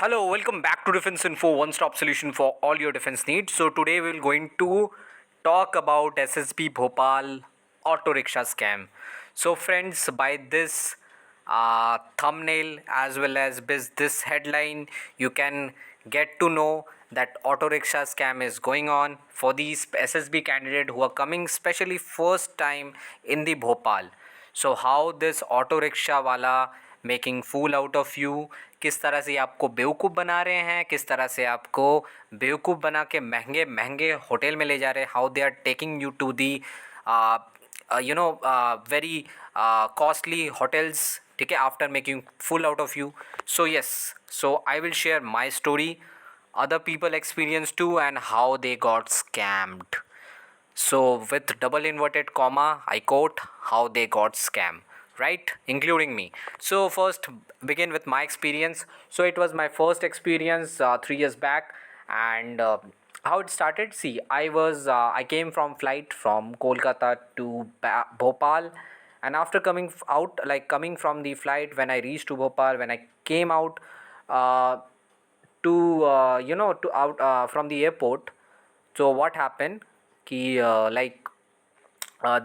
Hello, welcome back to Defense Info, one stop solution for all your defense needs. So, today we're going to talk about SSB Bhopal auto rickshaw scam. So, friends, by this thumbnail as well as this headline, you can get to know that auto rickshaw scam is going on for these SSB candidate who are coming, especially first time in the Bhopal. So how this auto rickshaw वाला making fool out of you, किस तरह से आपको बेवकूफ़ बना रहे हैं, किस तरह से आपको बेवकूफ़ बना के महंगे महंगे होटल में ले जा रहे हैं, how they are taking you to the very costly hotels, ठीक है, after making fool out of you. So yes, so I will share my story, other people experience too, and how they got scammed. So, with double inverted comma, I quote how they got scam, right? Including me. So, first begin with my experience. So, it was my first experience 3 years back, and how it started. See, I came from flight from Kolkata to Bhopal, and after coming from the flight, when I reached to Bhopal, when I came out. Uh, to to out from the airport. So what happened ki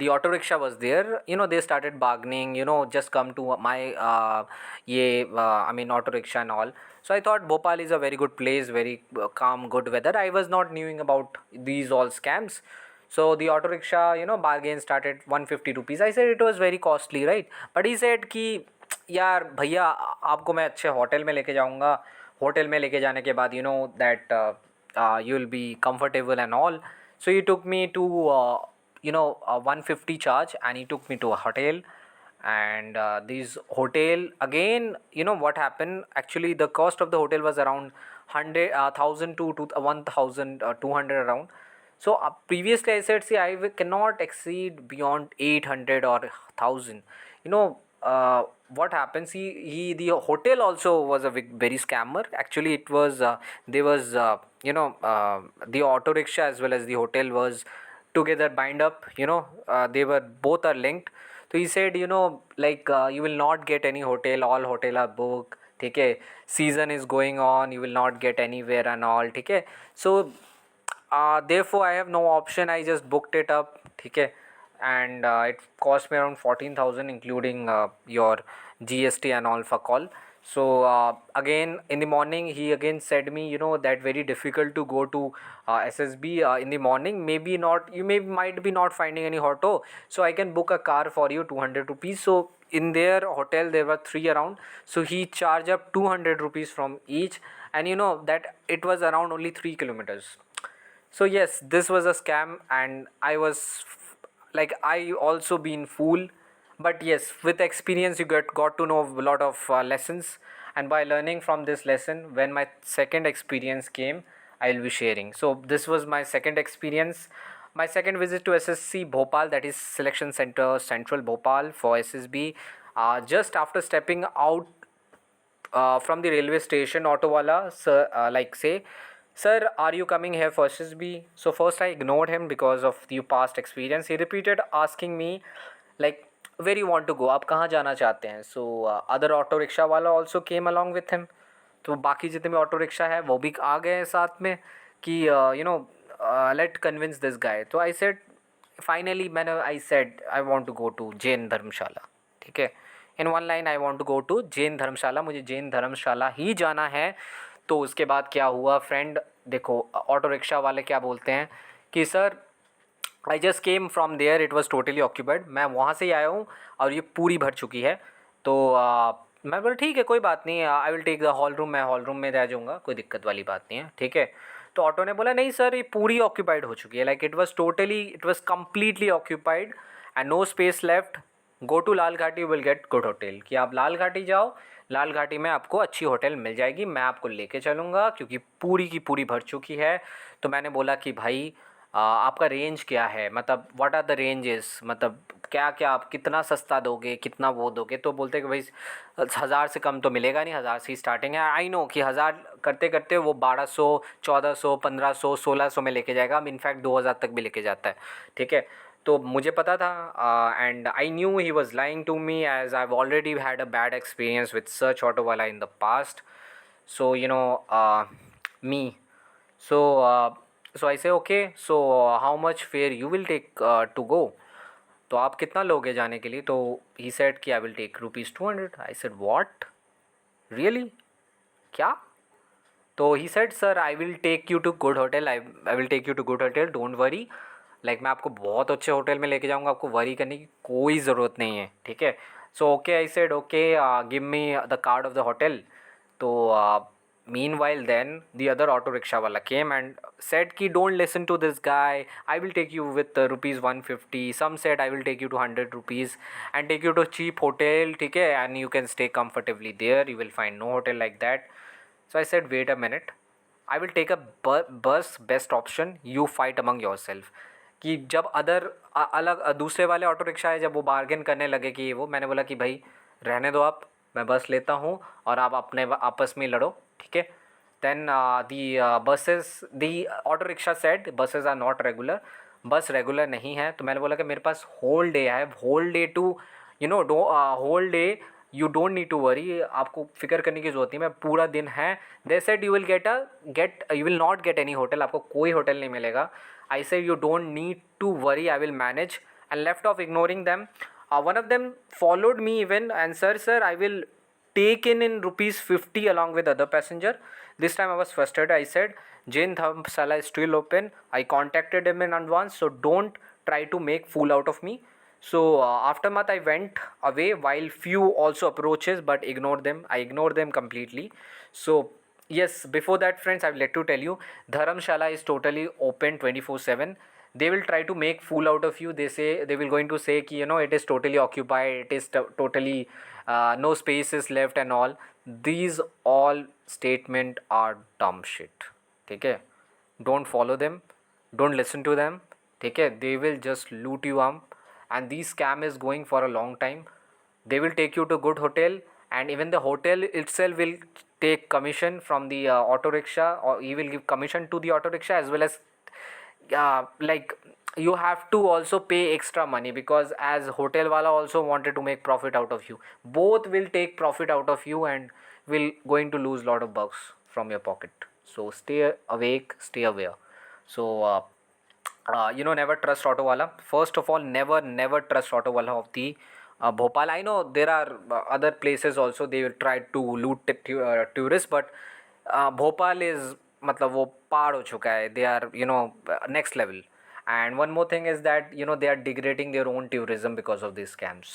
the auto rickshaw was there, they started bargaining, just come to my I mean auto rickshaw and all. So I thought Bhopal is a very good place, very calm, good weather. I was not knowing about these all scams. So the auto rickshaw, bargain started 150 rupees. I said it was very costly, right? But he said कि यार भैया, आपको मैं अच्छे hotel में लेके जाऊंगा, hotel में लेके जाने के बाद that you will be comfortable and all. So he took me to a 150 charge, and he took me to a hotel. And this hotel again, what happened, actually the cost of the hotel was around 100,000 to 1,200 around. So previously I said, see, cannot exceed beyond 800 or 1,000. What happens, the hotel also was a very scammer. Actually it was there was the auto rickshaw as well as the hotel was together bind up, they were both are linked. So he said, you will not get any hotel, all hotel are booked, ठीक है, season is going on, you will not get anywhere and all, ठीक है. So therefore I have no option, I just booked it up, ठीक है. And it cost me around 14,000 including your GST and all for call. So again in the morning he again said me, that very difficult to go to SSB in the morning, maybe not, you might be not finding any auto, so I can book a car for you 200 rupees. So in their hotel there were three around, so he charged up 200 rupees from each, and that it was around only 3 kilometers. So yes, this was a scam, and I was like, I also been fool. But yes, with experience you got to know a lot of lessons, and by learning from this lesson, when my second experience came, I will be sharing. So this was my second experience. My second visit to SSC Bhopal, that is Selection Center Central Bhopal for SSB. Just after stepping out from the railway station, auto wala sir, say, sir, are you coming here for SSB? So first I ignored him because of the past experience. He repeated asking me like, where you want to go, आप कहाँ जाना चाहते हैं. So other auto rickshaw वाला also came along with him. तो बाकी जितने भी ऑटो रिक्शा है वो भी आ गए साथ में कि लेट कन्विंस दिस गाय. तो I said, finally I said I want to go to Jain dharamshala, ठीक है. In one line, I want to go to Jain dharamshala, मुझे जैन धर्मशाला ही जाना है. तो उसके बाद क्या हुआ फ्रेंड, देखो ऑटो रिक्शा वाले क्या बोलते हैं कि sir, I just came from there, it was totally occupied, मैं वहाँ से ही आया हूँ और ये पूरी भर चुकी है. तो मैं बोला ठीक है, कोई बात नहीं, I will take the hall room, मैं हॉल रूम में रह जाऊँगा, कोई दिक्कत वाली बात नहीं है, ठीक है. तो ऑटो ने बोला नहीं सर, ये पूरी ऑक्यूपाइड हो चुकी है, like it was completely occupied and no space left. Go to Lal Ghati, will get good hotel, कि आप लाल घाटी जाओ, लाल घाटी में आपको अच्छी होटल मिल जाएगी, मैं आपको लेके चलूँगा क्योंकि पूरी की पूरी भर चुकी है. तो मैंने बोला कि भाई आपका रेंज क्या है, मतलब व्हाट आर द रेंजेस, मतलब क्या क्या आप कितना सस्ता दोगे, कितना वो दोगे. तो बोलते कि भाई 1,000 से कम तो मिलेगा नहीं, 1,000 से ही स्टार्टिंग है. आई नो कि 1,000 करते करते वो 1,200, 1,400, 1,500, 1,600 में लेके जाएगा, इनफैक्ट 2,000 तक भी लेके जाता है, ठीक है. तो मुझे पता था, and I knew he was lying to me, as I already had a bad experience with such auto वाला in the past. So me. So so I say okay, so how much fare you will take to go? तो आप कितना लोगे जाने के लिए? तो he said कि I will take ₹200. I said what, really, क्या? तो he said sir I will take you to good hotel, I will take you to good hotel, don't worry, like मैं आपको बहुत अच्छे होटल में लेके जाऊँगा, आपको वरी करने की कोई ज़रूरत नहीं है, ठीक है? So okay, I said okay, give me the card of the hotel. तो meanwhile then the other auto rickshaw wala came and said ki don't listen to this guy, I will take you with rupees 150. Some said I will take you to 100 rupees and take you to cheap hotel, ठीक है, and you can stay comfortably there, you will find no hotel like that. So I said wait a minute, I will take a bus, best option, you fight among yourself. कि जब other अलग दूसरे वाले auto rickshaw है, जब वो bargain करने लगे कि वो, मैंने बोला कि भाई रहने दो आप, मैं बस लेता हूँ और आप अपने आपस में लड़ो, ठीक है? Then the buses, the auto rickshaw said buses are not regular, bus regular नहीं है. तो मैंने बोला कि मेरे पास होल डे है, whole day to whole day, you don't need to worry, आपको फिक्र करने की ज़रूरत नहीं, मैं पूरा दिन है. They said you will you will not get any hotel, आपको कोई होटल नहीं मिलेगा. I said you don't need to worry, I will manage, and left off ignoring them. One of them followed me even and sir, I will take in ₹50 along with other passenger. This time I was frustrated. I said Jain Dharmshala is still open. I contacted him in advance, so don't try to make fool out of me. So aftermath I went away while few also approaches, but ignored them. I ignored them completely. So yes, before that friends, I would like to tell you Dharamshala is totally open 24/7. They will try to make fool out of you. They say, they will going to say ki it is totally occupied, it is totally no space is left and all. These all statement are dumb shit, ठीक है? Don't follow them, don't listen to them, ठीक है? They will just loot you up, and this scam is going for a long time. They will take you to good hotel, and even the hotel itself will take commission from the auto rickshaw, or he will give commission to the auto rickshaw, as well as like you have to also pay extra money, because as hotel wala also wanted to make profit out of you, both will take profit out of you and will going to lose lot of bucks from your pocket. So stay awake, stay aware. So never trust auto wala. First of all, never trust auto wala of the Bhopal. I know there are other places also, they will try to loot tourists, but Bhopal is मतलब वो पार हो चुका है, they are next level. And one more thing is that they are degrading their own tourism because of these scams.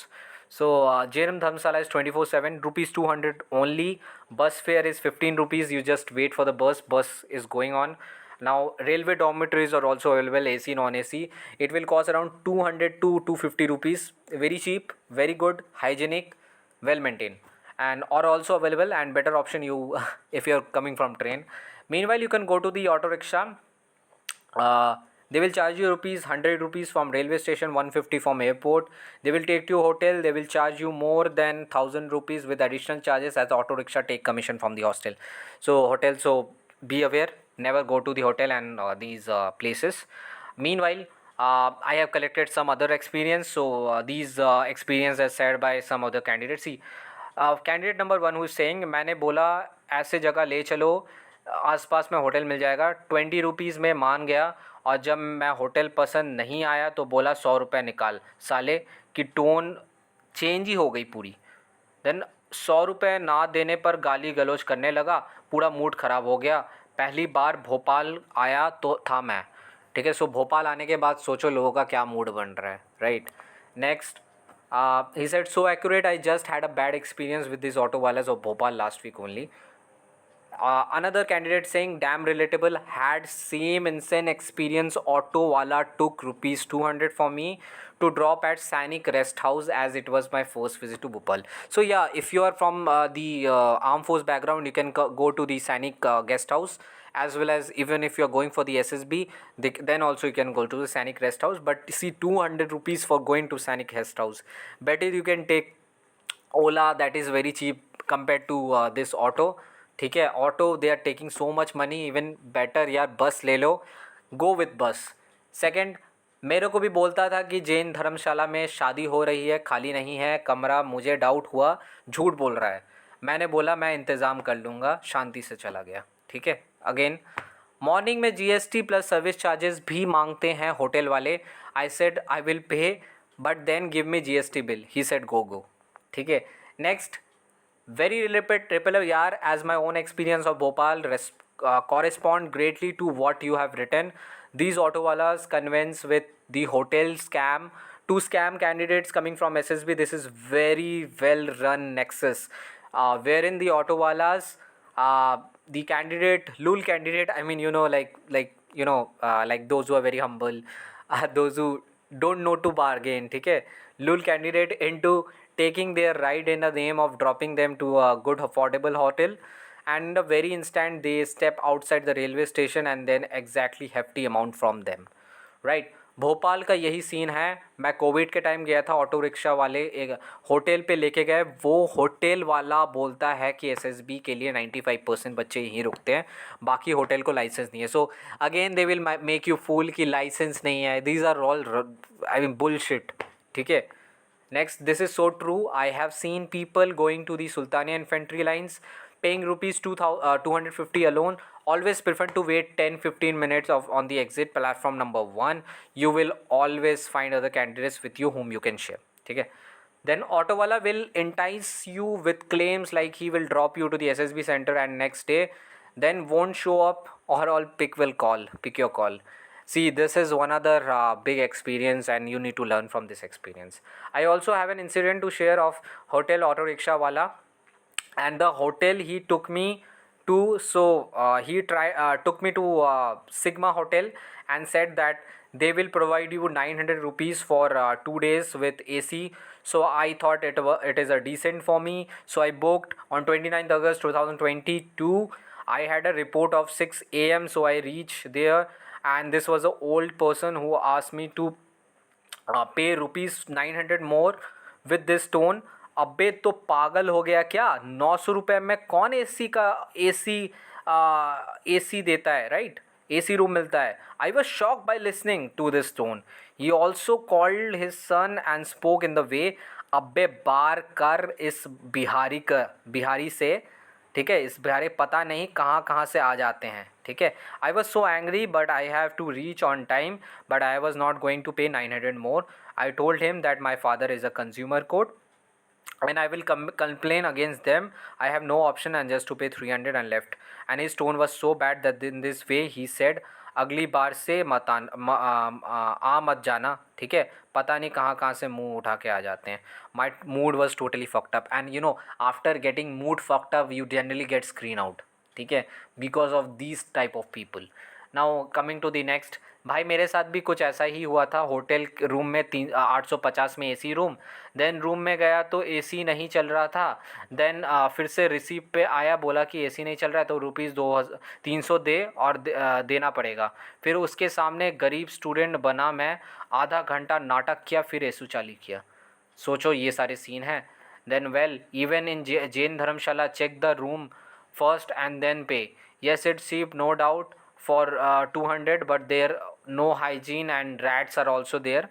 So JNM Dharmsala is 24/7, rupees 200 only. Bus fare is 15 rupees. You just wait for the bus. Bus is going on. Now railway dormitories are also available, AC, non-AC. It will cost around 200 to 250 rupees. Very cheap, very good, hygienic, well maintained, and are also available, and better option you if you are coming from train. Meanwhile, you can go to the auto rickshaw. They will charge you ₹100 from railway station, 150 from airport. They will take you hotel. They will charge you more than ₹1,000 with additional charges, as the auto rickshaw take commission from the hostel. So hotel. So be aware. Never go to the hotel and these places. Meanwhile, I have collected some other experience. So these experience are shared by some other candidates. See, candidate number 1 who saying, मैंने बोला ऐसे जगह ले चलो, आसपास में hotel मिल जाएगा, ₹20 में मान गया, और जब मैं होटल पसंद नहीं आया तो बोला ₹100 निकाल. साले की टोन चेंज ही हो गई पूरी. देन ₹100 ना देने पर गाली गलौज करने लगा, पूरा मूड ख़राब हो गया. पहली बार भोपाल आया तो था मैं, ठीक है? सो भोपाल आने के बाद सोचो लोगों का क्या मूड बन रहा है, right? Next, he said so accurate, I just had a bad experience with these auto wallahs of Bhopal last week only. Another candidate saying damn relatable, had same insane experience, auto wala took ₹200 for me to drop at Sainik rest house, as it was my first visit to Bhopal. So yeah, if you are from the armed force background, you can go to the Sainik guest house, as well as even if you are going for the SSB, then also you can go to the Sainik rest house. But see, ₹200 for going to Sainik rest house, better you can take Ola, that is very cheap compared to this auto, ठीक है? Auto they are taking so much money, even better यार bus ले लो, go with बस. Second, मेरे को भी बोलता था कि जैन धर्मशाला में शादी हो रही है, खाली नहीं है कमरा, मुझे डाउट हुआ झूठ बोल रहा है. मैंने बोला मैं इंतज़ाम कर लूँगा, शांति से चला गया, ठीक है। अगेन मॉर्निंग में जीएसटी प्लस सर्विस चार्जेस भी मांगते हैं होटल वाले। I said I will pay but then give me GST bill, he said go go, ठीक है। Next very repetitive yaar, as my own experience of Bhopal correspond greatly to what you have written. These auto walas convince with the hotel scam to scam candidates coming from SSB. This is very well run nexus, wherein the auto walas, the candidate lul candidate, I mean, you know, like those who are very humble, those who don't know to bargain, ठीक है, lul candidate into taking their ride in the name of dropping them to a good affordable hotel, and in the very instant they step outside the railway station and then exactly hefty amount from them, right? Bhopal का यही scene है। मैं Covid के time गया था, auto rickshaw वाले एक hotel पे लेके गए, वो होटल वाला बोलता है कि एसएसबी के लिए 95% बच्चे यहीं रुकते हैं, बाकी होटल को लाइसेंस नहीं है। So again they will make you fool कि लाइसेंस नहीं है, these are all I mean bullshit, ठीक है। Next, this is so true. I have seen people going to the Sultania infantry lines, paying rupees 250 alone. Always prefer to wait 10-15 minutes on the exit platform number 1. You will always find other candidates with you whom you can share. Okay. Then auto wala will entice you with claims like he will drop you to the SSB center and next day, then won't show up, or all pick your call. See, this is one other big experience and you need to learn from this experience. I also have an incident to share of hotel auto rickshaw wala, and the hotel he took me to, took me to Sigma Hotel and said that they will provide you 900 rupees for 2 days with AC. So I thought it is a decent for me, so I booked on 29th August 2022. I had a report of 6 a.m. so I reached there, and this was an old person who asked me to पे ₹900 more with this tone. अबे तो पागल हो गया क्या, 900 रुपये में कौन एसी देता है, राइट? एसी रूम मिलता है। I was shock by listening to this tone. He also called his son and spoke in the way, अबे बार कर इस बिहारी से, ठीक है, इस बिहारी पता नहीं कहाँ कहाँ से आ जाते हैं, ठीक है। I was so angry but I have to reach on time, but I was not going to pay 900 मोर। I told him that my father is a consumer court and I will complain against them. I have no option and just to pay 300 and left. And his tone was so bad that in this way he said, अगली बार से मत जाना, ठीक है, पता नहीं कहाँ कहाँ से मुंह उठा के आ जाते हैं। My mood was totally fucked up and you know after getting mood fucked up you generally get screen out, ठीक है, because of these type of people. Now coming to the next, भाई मेरे साथ भी कुछ ऐसा ही हुआ था। होटल रूम में 850 में एसी रूम, देन रूम में गया तो एसी नहीं चल रहा था। देन फिर से रिसीप पे आया, बोला कि एसी नहीं चल रहा है तो ₹300 दे और देना पड़ेगा। फिर उसके सामने गरीब स्टूडेंट बना मैं, आधा घंटा नाटक किया, फिर एसू चालू किया। सोचो ये सारे सीन हैं। Then well even in Jain dharamshala check the room first and then pay. Yes it's cheap no doubt for 200 but there no hygiene and rats are also there.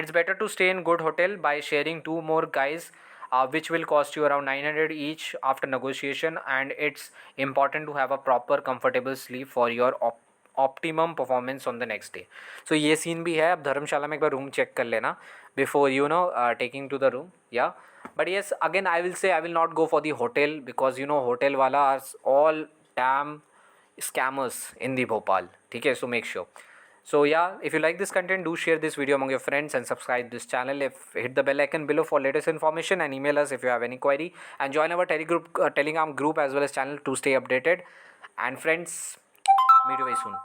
It's better to stay in good hotel by sharing 2 more guys, which will cost you around 900 each after negotiation, and it's important to have a proper comfortable sleep for your optimum performance on the next day. So ये scene भी है। अब धर्मशाला में एक बार room check कर लेना before you know taking to the room, yeah. But yes, again I will say I will not go for the hotel because you know hotel wala are all damn scammers in the Bhopal, ठीक है, so make sure. So yeah, if you like this content, do share this video among your friends and subscribe this channel. Hit the bell icon below for latest information and email us if you have any query, and join our Telegram group as well as channel to stay updated. And friends, meet you very soon.